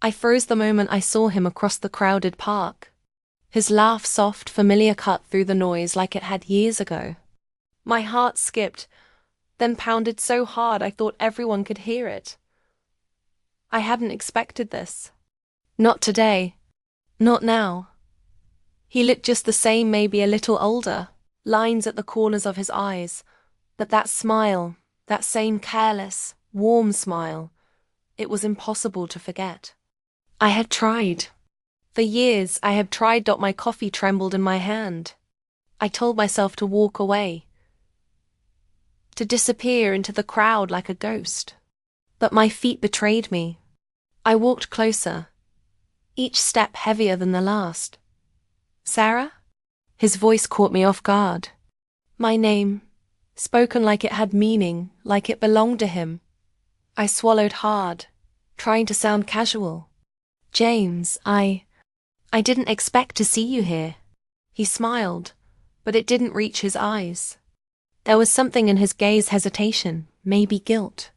I froze the moment I saw him across the crowded park. His laugh soft, familiar cut through the noise like it had years ago. My heart skipped, then pounded so hard I thought everyone could hear it. I hadn't expected this. Not today. Not now. He looked just the same, maybe a little older, lines at the corners of his eyes, but that smile, that same careless, warm smile, it was impossible to forget. I had tried. For years I had tried. My coffee trembled in my hand. I told myself to walk away, to disappear into the crowd like a ghost. But my feet betrayed me. I walked closer, each step heavier than the last. Sarah? His voice caught me off guard. My name, spoken like it had meaning, like it belonged to him. I swallowed hard, trying to sound casual. James, I didn't expect to see you here. He smiled, but it didn't reach his eyes. There was something in his gaze, hesitation, maybe guilt.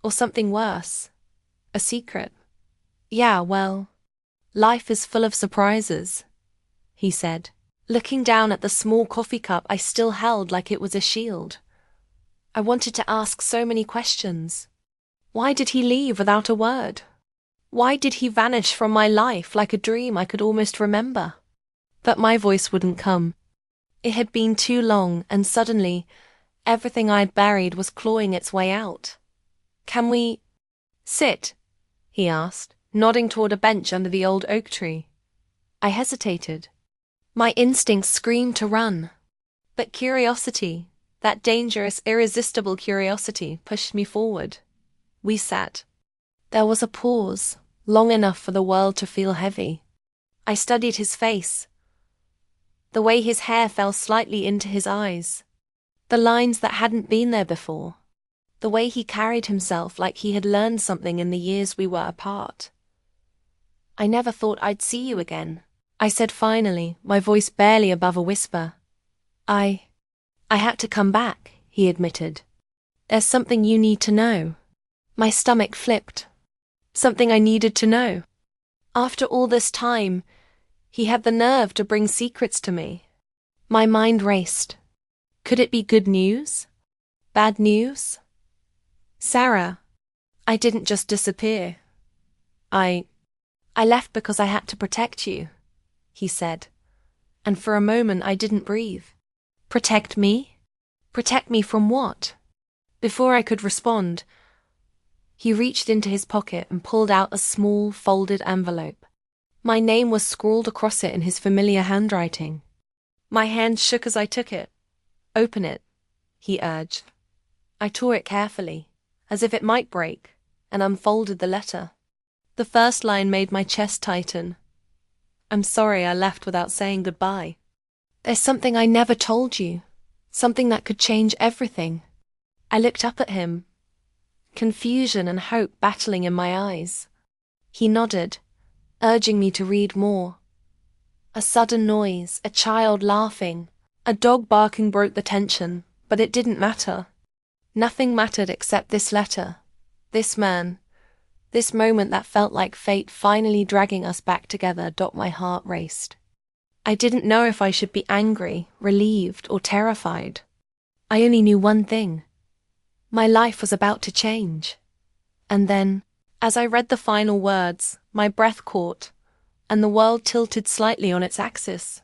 Or something worse. A secret. Yeah, well, life is full of surprises, he said, looking down at the small coffee cup I still held like it was a shield. I wanted to ask so many questions. Why did he leave without a word? Why did he vanish from my life like a dream I could almost remember? But my voice wouldn't come. It had been too long, and suddenly, everything I'd buried was clawing its way out. Can we sit? He asked, nodding toward a bench under the old oak tree. I hesitated. My instincts screamed to run. But curiosity, that dangerous, irresistible curiosity, pushed me forward. We sat. There was a pause, long enough for the world to feel heavy. I studied his face. The way his hair fell slightly into his eyes. The lines that hadn't been there before. The way he carried himself like he had learned something in the years we were apart. I never thought I'd see you again, I said finally, my voice barely above a whisper. I had to come back, he admitted. There's something you need to know. My stomach flipped. Something I needed to know. After all this time, he had the nerve to bring secrets to me. My mind raced. Could it be good news? Bad news? Sarah, I didn't just disappear. I left because I had to protect you, he said. And for a moment I didn't breathe. Protect me? Protect me from what? Before I could respond, he reached into his pocket and pulled out a small, folded envelope. My name was scrawled across it in his familiar handwriting. My hand shook as I took it. Open it, he urged. I tore it carefully, as if it might break, and unfolded the letter. The first line made my chest tighten. I'm sorry I left without saying goodbye. There's something I never told you, something that could change everything. I looked up at him, confusion and hope battling in my eyes. He nodded, urging me to read more. A sudden noise, a child laughing, a dog barking broke the tension, but it didn't matter. Nothing mattered except this letter, this man, this moment that felt like fate finally dragging us back together. My heart raced. I didn't know if I should be angry, relieved, or terrified. I only knew one thing. My life was about to change. And then, as I read the final words, my breath caught, and the world tilted slightly on its axis.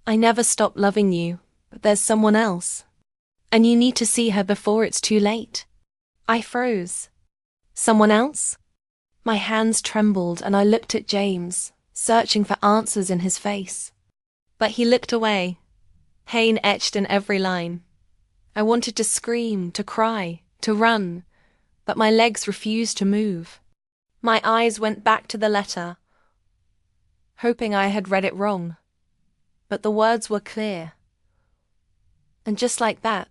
I never stopped loving you, but there's someone else. And you need to see her before it's too late. I froze. Someone else? My hands trembled and I looked at James, searching for answers in his face. But he looked away, pain etched in every line. I wanted to scream, to cry, to run, but my legs refused to move. My eyes went back to the letter, hoping I had read it wrong. But the words were clear. And just like that,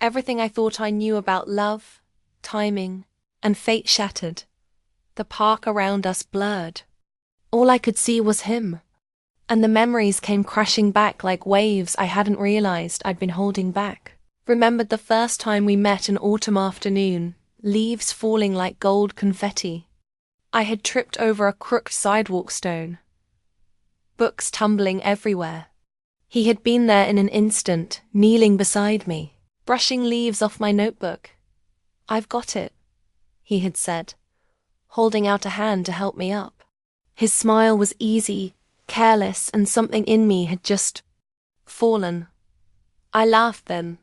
everything I thought I knew about love, timing, and fate shattered. The park around us blurred. All I could see was him. And the memories came crashing back like waves I hadn't realized I'd been holding back. Remembered the first time we met an autumn afternoon, leaves falling like gold confetti. I had tripped over a crooked sidewalk stone, books tumbling everywhere. He had been there in an instant, kneeling beside me, brushing leaves off my notebook. "I've got it," he had said, holding out a hand to help me up. His smile was easy, careless, and something in me had just fallen. I laughed then,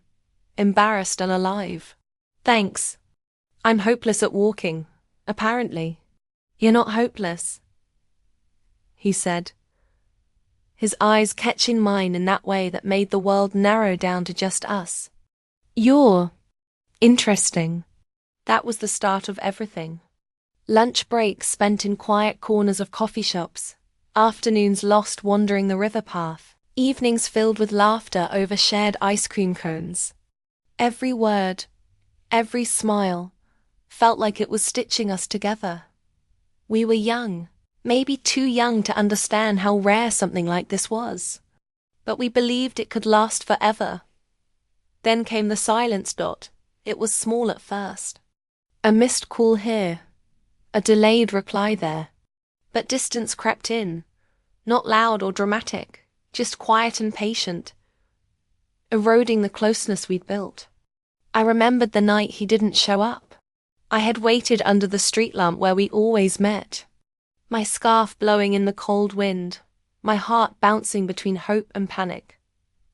embarrassed and alive. "Thanks. I'm hopeless at walking, apparently." "You're not hopeless," he said, his eyes catching mine in that way that made the world narrow down to just us. "You're interesting." That was the start of everything. Lunch breaks spent in quiet corners of coffee shops, afternoons lost wandering the river path, evenings filled with laughter over shared ice cream cones. Every word, every smile, felt like it was stitching us together. We were young, maybe too young to understand how rare something like this was. But we believed it could last forever. Then came the silence. It was small at first. A missed call here, a delayed reply there. But distance crept in, not loud or dramatic, just quiet and patient, eroding the closeness we'd built. I remembered the night he didn't show up. I had waited under the street lamp where we always met, my scarf blowing in the cold wind, my heart bouncing between hope and panic.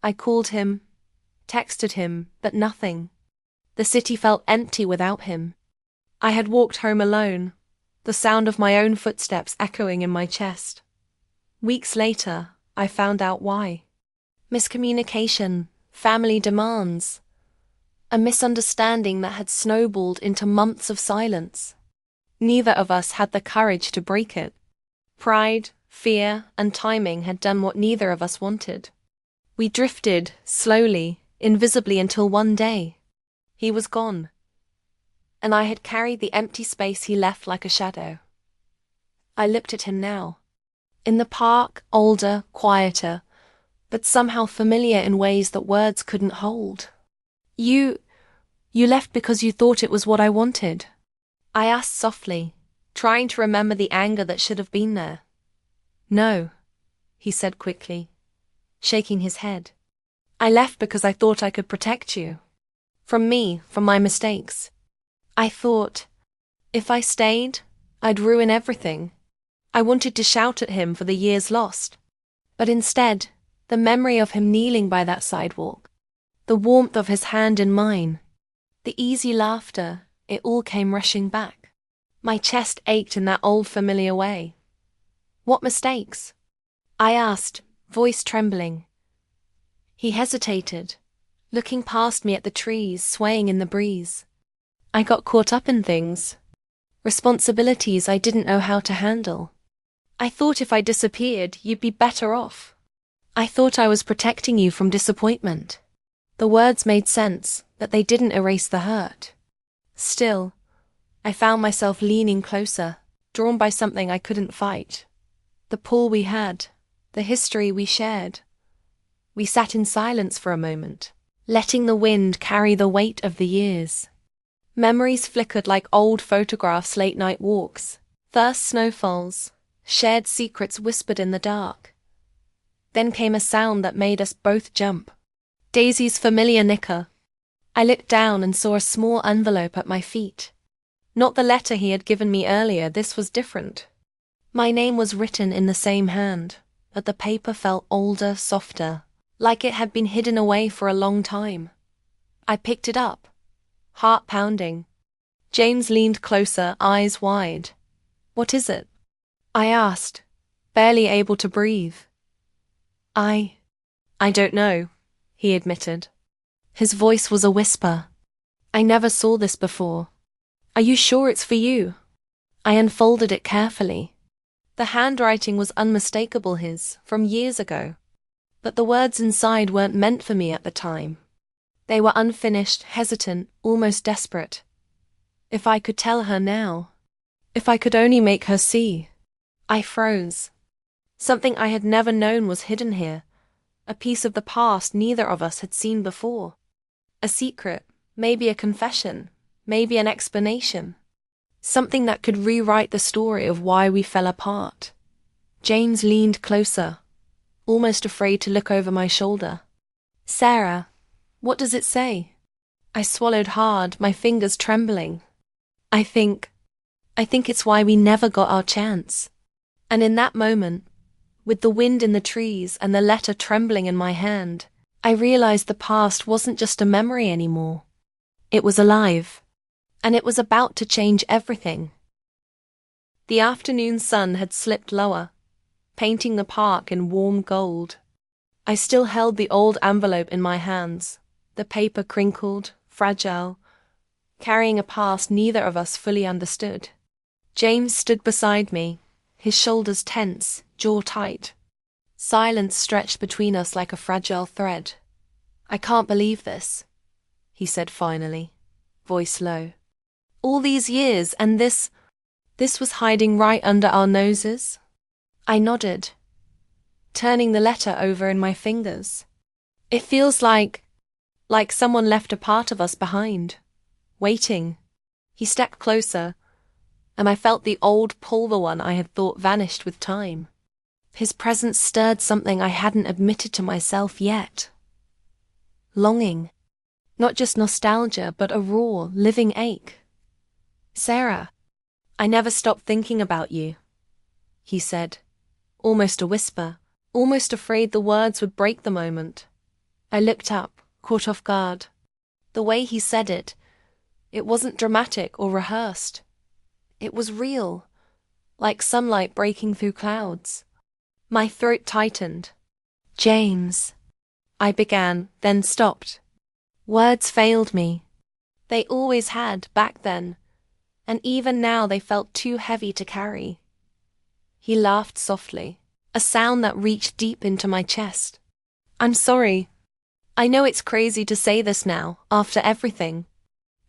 I called him, texted him, but nothing. The city felt empty without him. I had walked home alone, the sound of my own footsteps echoing in my chest. Weeks later, I found out why. Miscommunication, family demands, a misunderstanding that had snowballed into months of silence. Neither of us had the courage to break it. Pride, fear, and timing had done what neither of us wanted. We drifted, slowly, invisibly, until one day, he was gone, and I had carried the empty space he left like a shadow. I looked at him now. In the park, older, quieter, but somehow familiar in ways that words couldn't hold. You left because you thought it was what I wanted?" I asked softly, trying to remember the anger that should have been there. "No," he said quickly, shaking his head. "I left because I thought I could protect you. From me, from my mistakes. I thought, if I stayed, I'd ruin everything. I wanted to shout at him for the years lost. But instead, the memory of him kneeling by that sidewalk, the warmth of his hand in mine, the easy laughter, it all came rushing back. My chest ached in that old familiar way. What mistakes?" I asked, voice trembling. He hesitated, looking past me at the trees swaying in the breeze. "I got caught up in things, responsibilities I didn't know how to handle. I thought if I disappeared, you'd be better off. I thought I was protecting you from disappointment." The words made sense, but they didn't erase the hurt. Still, I found myself leaning closer, drawn by something I couldn't fight. The pull we had, the history we shared. We sat in silence for a moment, letting the wind carry the weight of the years. Memories flickered like old photographs, late-night walks, first snowfalls, shared secrets whispered in the dark. Then came a sound that made us both jump. Daisy's familiar nicker. I looked down and saw a small envelope at my feet. Not the letter he had given me earlier, this was different. My name was written in the same hand, but the paper felt older, softer, like it had been hidden away for a long time. I picked it up, heart pounding. James leaned closer, eyes wide. "What is it?" I asked, barely able to breathe. I don't know," he admitted. His voice was a whisper. "I never saw this before. Are you sure it's for you?" I unfolded it carefully. The handwriting was unmistakable, his, from years ago. But the words inside weren't meant for me at the time. They were unfinished, hesitant, almost desperate. If I could tell her now. If I could only make her see. I froze. Something I had never known was hidden here. A piece of the past neither of us had seen before. A secret, maybe a confession, maybe an explanation. Something that could rewrite the story of why we fell apart. James leaned closer, almost afraid to look over my shoulder. Sarah, what does it say? I swallowed hard, my fingers trembling. I think it's why we never got our chance. And in that moment, with the wind in the trees and the letter trembling in my hand, I realized the past wasn't just a memory anymore. It was alive, and it was about to change everything. The afternoon sun had slipped lower, painting the park in warm gold. I still held the old envelope in my hands, the paper crinkled, fragile, carrying a past neither of us fully understood. James stood beside me, his shoulders tense, jaw tight. Silence stretched between us like a fragile thread. I can't believe this, he said finally, voice low. All these years, and this was hiding right under our noses? I nodded, turning the letter over in my fingers. It feels like someone left a part of us behind, waiting. He stepped closer, and I felt the old pull the one I had thought vanished with time. His presence stirred something I hadn't admitted to myself yet. Longing. Not just nostalgia, but a raw, living ache. Sarah, I never stopped thinking about you, he said, almost a whisper, almost afraid the words would break the moment. I looked up, caught off guard. The way he said it wasn't dramatic or rehearsed. It was real, like sunlight breaking through clouds. My throat tightened. James, I began, then stopped. Words failed me. They always had, back then, and even now they felt too heavy to carry. He laughed softly, a sound that reached deep into my chest. I'm sorry. I know it's crazy to say this now, after everything.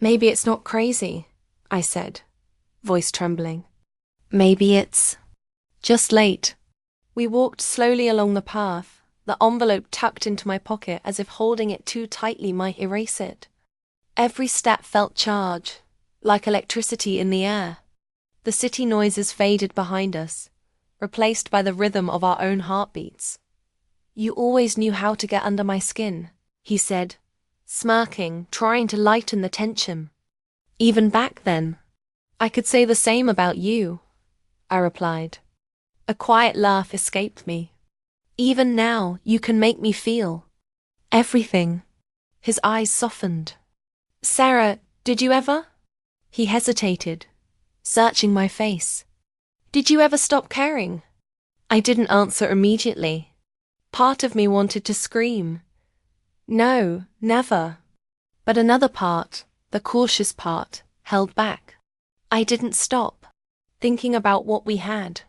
Maybe it's not crazy, I said, voice trembling. Maybe it's just late. We walked slowly along the path, the envelope tucked into my pocket as if holding it too tightly might erase it. Every step felt charge, like electricity in the air. The city noises faded behind us, replaced by the rhythm of our own heartbeats. You always knew how to get under my skin, he said, smirking, trying to lighten the tension. Even back then. I could say the same about you, I replied. A quiet laugh escaped me. Even now, you can make me feel everything. His eyes softened. Sarah, did you ever? He hesitated, searching my face. Did you ever stop caring? I didn't answer immediately. Part of me wanted to scream. No, never. But another part, the cautious part, held back. I didn't stop thinking about what we had,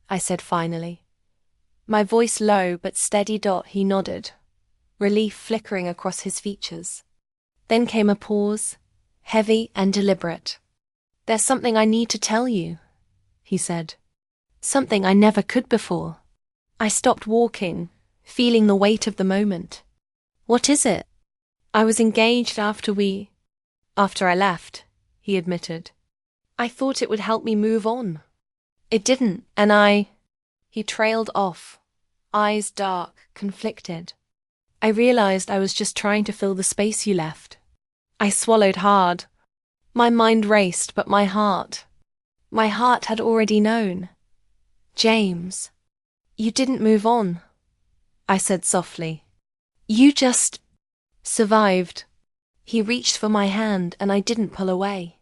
I said finally. My voice low but steady. He nodded, relief flickering across his features. Then came a pause, heavy and deliberate. There's something I need to tell you, he said. Something I never could before. I stopped walking, feeling the weight of the moment. What is it? I was engaged after I left, he admitted. I thought it would help me move on. It didn't, and He trailed off, eyes dark, conflicted. I realized I was just trying to fill the space you left. I swallowed hard. My mind raced, but my heart had already known. James, you didn't move on, I said softly. You just survived. He reached for my hand and I didn't pull away.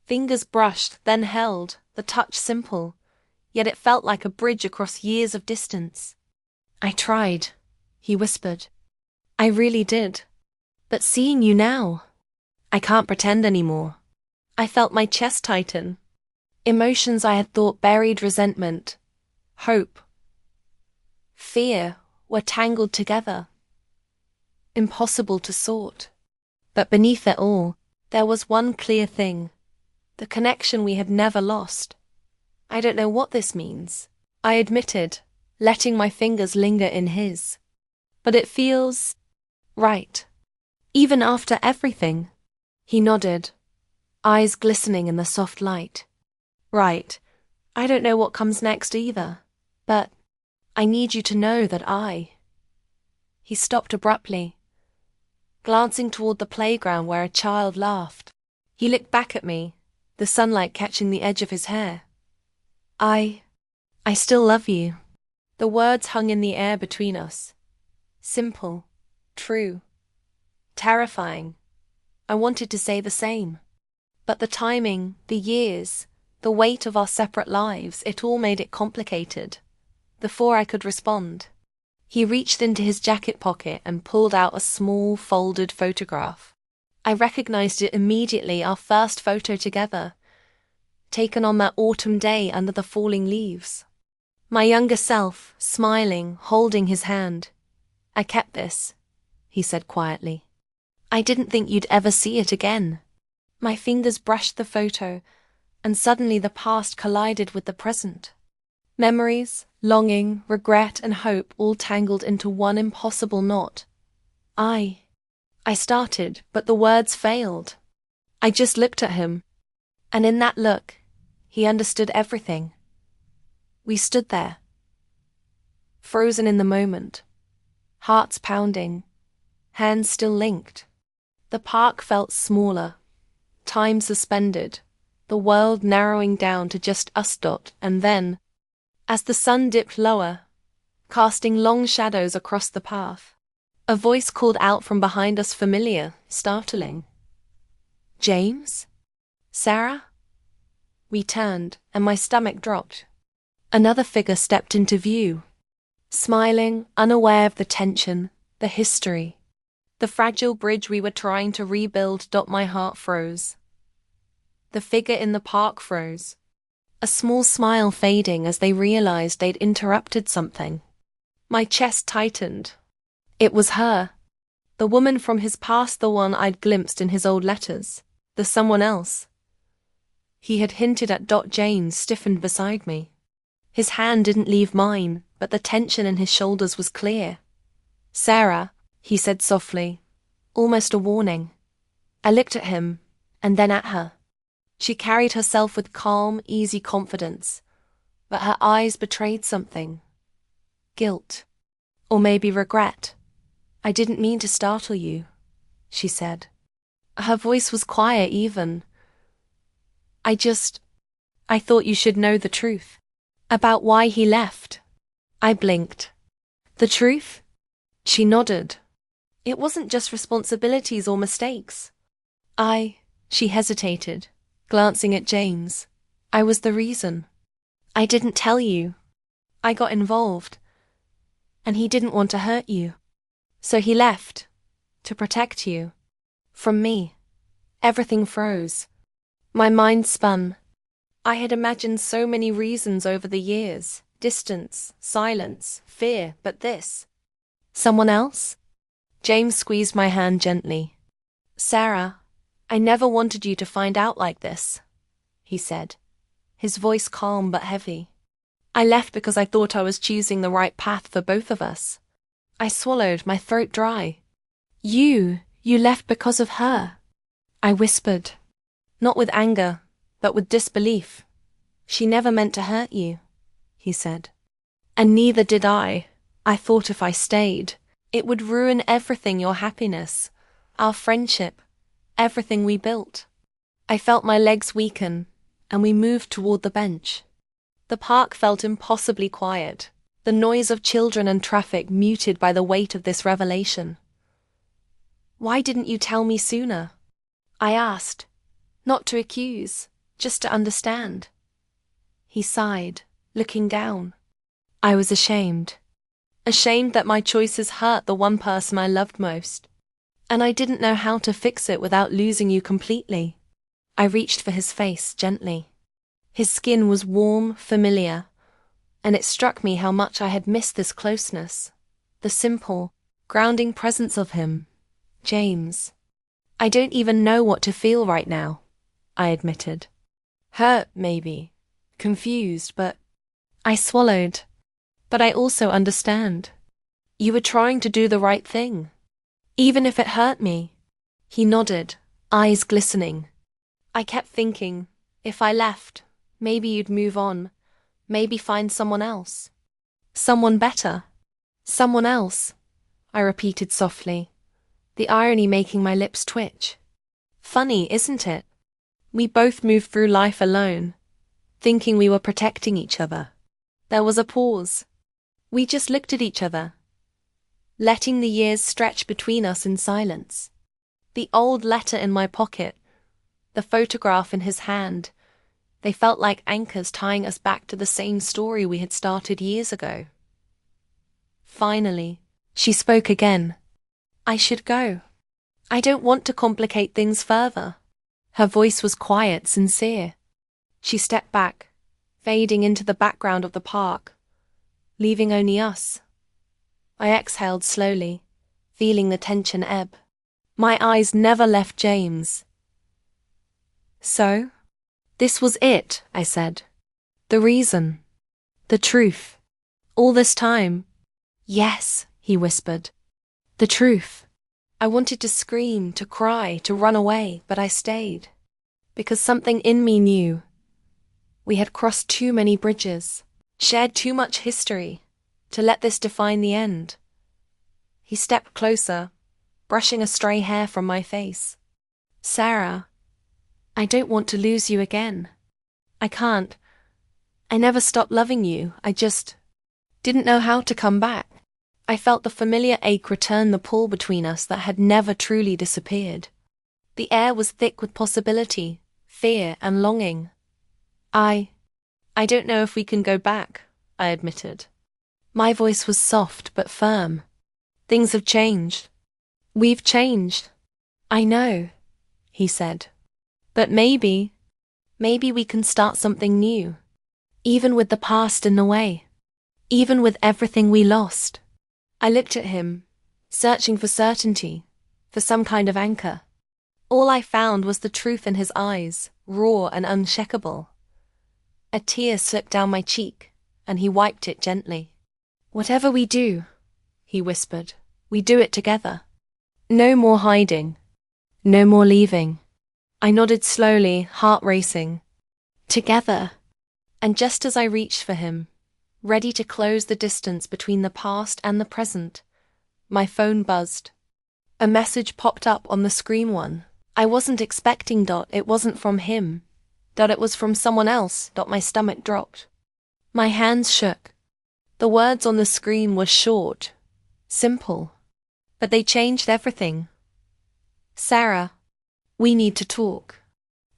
Fingers brushed, then held, the touch simple, yet it felt like a bridge across years of distance. I tried, he whispered. I really did. But seeing you now, I can't pretend anymore. I felt my chest tighten. Emotions I had thought buried, resentment, hope, fear, were tangled together. Impossible to sort. But beneath it all, there was one clear thing. The connection we had never lost. I don't know what this means, I admitted, letting my fingers linger in his. But it feels right. Even after everything. He nodded, eyes glistening in the soft light. Right. I don't know what comes next either, but I need you to know that He stopped abruptly, glancing toward the playground where a child laughed. He looked back at me, the sunlight catching the edge of his hair. I still love you. The words hung in the air between us. Simple, true, terrifying. I wanted to say the same. But the timing, the years, the weight of our separate lives, it all made it complicated. Before I could respond, he reached into his jacket pocket and pulled out a small, folded photograph. I recognized it immediately, our first photo together, taken on that autumn day under the falling leaves. My younger self, smiling, holding his hand. I kept this, he said quietly. I didn't think you'd ever see it again. My fingers brushed the photo, and suddenly the past collided with the present. Memories, longing, regret, and hope all tangled into one impossible knot. I started, but the words failed. I just looked at him, and in that look, he understood everything. We stood there, frozen in the moment, hearts pounding, hands still linked. The park felt smaller, time suspended, the world narrowing down to just us. And then, as the sun dipped lower, casting long shadows across the path, a voice called out from behind us, familiar, startling. James? Sarah? We turned, and my stomach dropped. Another figure stepped into view, smiling, unaware of the tension, the history, the fragile bridge we were trying to rebuild. My heart froze. The figure in the park froze, a small smile fading as they realized they'd interrupted something. My chest tightened. It was her, the woman from his past, the one I'd glimpsed in his old letters, the someone else he had hinted at. James stiffened beside me. His hand didn't leave mine, but the tension in his shoulders was clear. Sarah, he said softly, almost a warning. I looked at him, and then at her. She carried herself with calm, easy confidence, but her eyes betrayed something. Guilt. Or maybe regret. I didn't mean to startle you, she said. Her voice was quiet even. I thought you should know the truth. About why he left. I blinked. The truth? She nodded. It wasn't just responsibilities or mistakes. She hesitated, glancing at James. I was the reason. I didn't tell you. I got involved. And he didn't want to hurt you. So he left. To protect you. From me. Everything froze. My mind spun. I had imagined so many reasons over the years. Distance, silence, fear, but this. Someone else? James squeezed my hand gently. Sarah, I never wanted you to find out like this, he said, his voice calm but heavy. I left because I thought I was choosing the right path for both of us. I swallowed, my throat dry. You left because of her, I whispered. Not with anger, but with disbelief. She never meant to hurt you, he said. And neither did I. I thought if I stayed, it would ruin everything, your happiness, our friendship, everything we built. I felt my legs weaken, and we moved toward the bench. The park felt impossibly quiet, the noise of children and traffic muted by the weight of this revelation. Why didn't you tell me sooner? I asked, not to accuse, just to understand. He sighed, looking down. I was ashamed. Ashamed that my choices hurt the one person I loved most. And I didn't know how to fix it without losing you completely. I reached for his face gently. His skin was warm, familiar, and it struck me how much I had missed this closeness, the simple, grounding presence of him. James. I don't even know what to feel right now, I admitted. Hurt, maybe. Confused, but I swallowed. But I also understand. You were trying to do the right thing. Even if it hurt me. He nodded, eyes glistening. I kept thinking, if I left, maybe you'd move on, maybe find someone else. Someone better. Someone else, I repeated softly, the irony making my lips twitch. Funny, isn't it? We both moved through life alone, thinking we were protecting each other. There was a pause. We just looked at each other, letting the years stretch between us in silence. The old letter in my pocket, the photograph in his hand, they felt like anchors tying us back to the same story we had started years ago. Finally, she spoke again. I should go. I don't want to complicate things further. Her voice was quiet, sincere. She stepped back, fading into the background of the park, leaving only us. I exhaled slowly, feeling the tension ebb. My eyes never left James. So? This was it, I said. The reason. The truth. All this time. Yes, he whispered. The truth. I wanted to scream, to cry, to run away, but I stayed. Because something in me knew. We had crossed too many bridges, shared too much history, to let this define the end. He stepped closer, brushing a stray hair from my face. Sarah, I don't want to lose you again. I can't. I never stopped loving you. I just didn't know how to come back. I felt the familiar ache return, the pull between us that had never truly disappeared. The air was thick with possibility, fear, and longing. I don't know if we can go back, I admitted. My voice was soft but firm. Things have changed. We've changed. I know, he said. But maybe we can start something new. Even with the past in the way. Even with everything we lost. I looked at him, searching for certainty, for some kind of anchor. All I found was the truth in his eyes, raw and unshakable. A tear slipped down my cheek, and he wiped it gently. Whatever we do, he whispered, we do it together. No more hiding. No more leaving. I nodded slowly, heart racing. Together. And just as I reached for him, ready to close the distance between the past and the present, my phone buzzed. A message popped up on the screen. One I wasn't expecting. It wasn't from him. It was from someone else. My stomach dropped. My hands shook. The words on the screen were short, simple, but they changed everything. Sarah, we need to talk.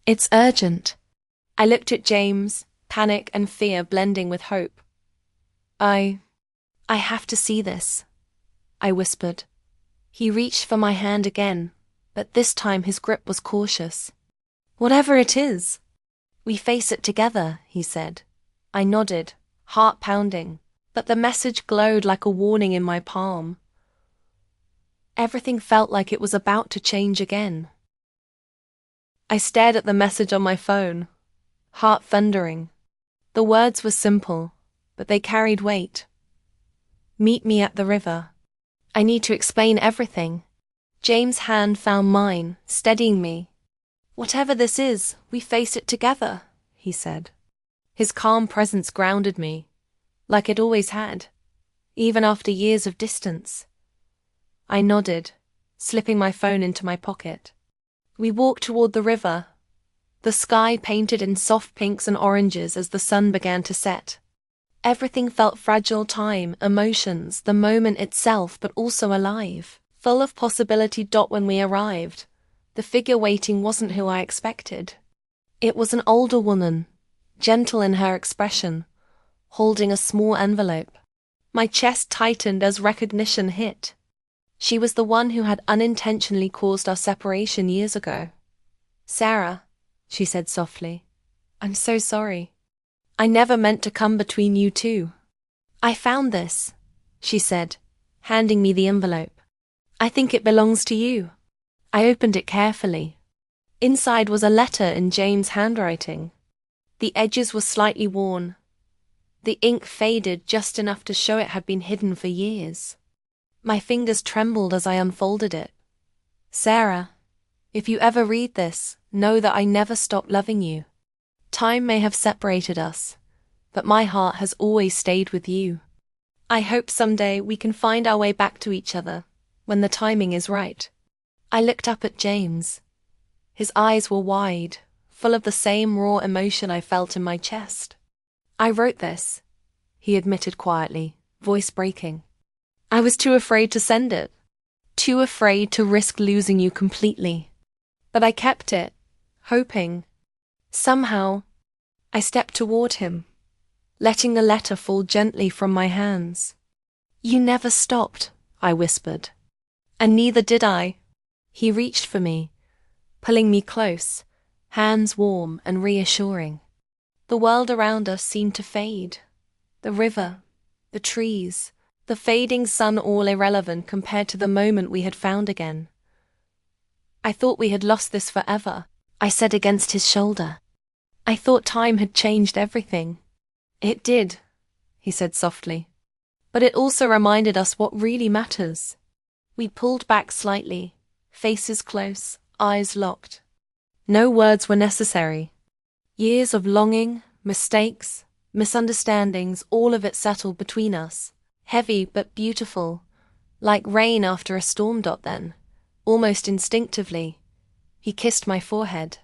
It's urgent. I looked at James, panic and fear blending with hope. I have to see this, I whispered. He reached for my hand again, but this time his grip was cautious. Whatever it is, we face it together, he said. I nodded, heart pounding, but the message glowed like a warning in my palm. Everything felt like it was about to change again. I stared at the message on my phone, heart thundering. The words were simple, but they carried weight. Meet me at the river. I need to explain everything. James' hand found mine, steadying me. Whatever this is, we face it together, he said. His calm presence grounded me, like it always had, even after years of distance. I nodded, slipping my phone into my pocket. We walked toward the river, the sky painted in soft pinks and oranges as the sun began to set. Everything felt fragile, time, emotions, the moment itself, but also alive, full of possibility. When we arrived, the figure waiting wasn't who I expected. It was an older woman, gentle in her expression, holding a small envelope. My chest tightened as recognition hit. She was the one who had unintentionally caused our separation years ago. Sarah, she said softly, I'm so sorry. I never meant to come between you two. I found this, she said, handing me the envelope. I think it belongs to you. I opened it carefully. Inside was a letter in James' handwriting. The edges were slightly worn. The ink faded just enough to show it had been hidden for years. My fingers trembled as I unfolded it. Sarah, if you ever read this, know that I never stopped loving you. Time may have separated us, but my heart has always stayed with you. I hope someday we can find our way back to each other, when the timing is right." I looked up at James. His eyes were wide, full of the same raw emotion I felt in my chest. "I wrote this," he admitted quietly, voice breaking. "I was too afraid to send it. Too afraid to risk losing you completely. But I kept it, hoping. Somehow, I stepped toward him, letting the letter fall gently from my hands. "You never stopped," I whispered. "And neither did I." He reached for me, pulling me close, hands warm and reassuring. The world around us seemed to fade. The river, the trees, the fading sun, all irrelevant compared to the moment we had found again. "I thought we had lost this forever," I said against his shoulder. "I thought time had changed everything." "It did," he said softly. "But it also reminded us what really matters." We pulled back slightly, faces close, eyes locked. No words were necessary. Years of longing, mistakes, misunderstandings, all of it settled between us, heavy but beautiful, like rain after a storm. Then, almost instinctively, he kissed my forehead.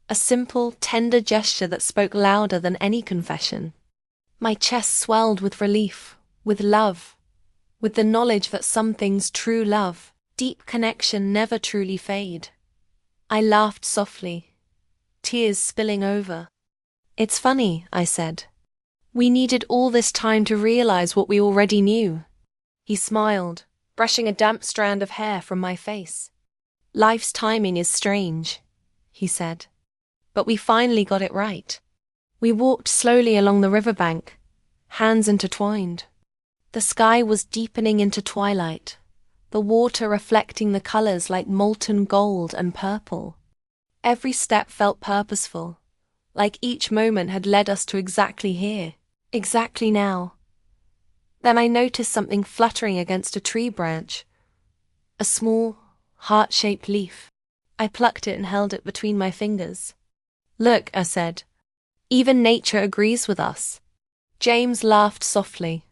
A simple, tender gesture that spoke louder than any confession. My chest swelled with relief, with love, with the knowledge that some things, true love, deep connection, never truly fade. I laughed softly, tears spilling over. "It's funny," I said. "We needed all this time to realize what we already knew." He smiled, brushing a damp strand of hair from my face. "Life's timing is strange," he said. "But we finally got it right." We walked slowly along the riverbank, hands intertwined. The sky was deepening into twilight, the water reflecting the colors like molten gold and purple. Every step felt purposeful, like each moment had led us to exactly here, exactly now. Then I noticed something fluttering against a tree branch. A small, heart-shaped leaf. I plucked it and held it between my fingers. "Look," I said. "Even nature agrees with us." James laughed softly.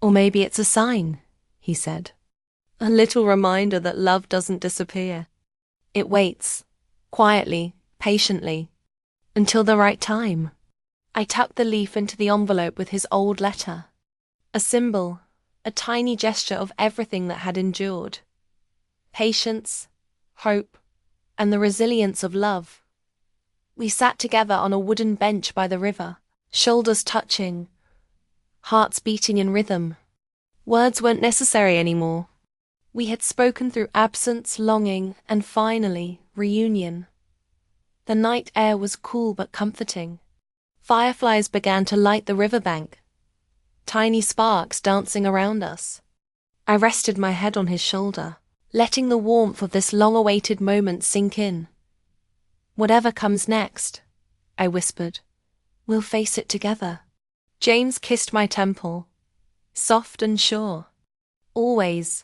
"Or maybe it's a sign," he said. "A little reminder that love doesn't disappear. It waits, quietly, patiently, until the right time." I tucked the leaf into the envelope with his old letter. A symbol, a tiny gesture of everything that had endured. Patience, hope, and the resilience of love. We sat together on a wooden bench by the river, shoulders touching, hearts beating in rhythm. Words weren't necessary anymore. We had spoken through absence, longing, and finally, reunion. The night air was cool but comforting. Fireflies began to light the riverbank, tiny sparks dancing around us. I rested my head on his shoulder, letting the warmth of this long-awaited moment sink in. "Whatever comes next," I whispered, "we'll face it together." James kissed my temple, soft and sure. "Always,"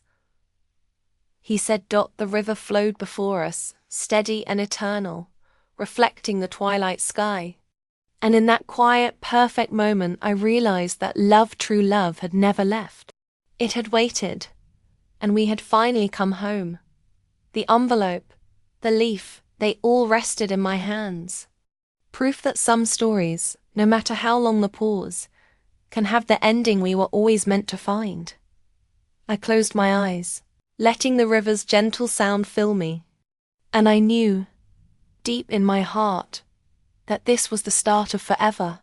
he said. The river flowed before us, steady and eternal, reflecting the twilight sky. And in that quiet, perfect moment, I realized that love, true love, had never left. It had waited, and we had finally come home. The envelope, the leaf, they all rested in my hands. Proof that some stories, no matter how long the pause, can have the ending we were always meant to find. I closed my eyes, letting the river's gentle sound fill me, and I knew, deep in my heart, that this was the start of forever.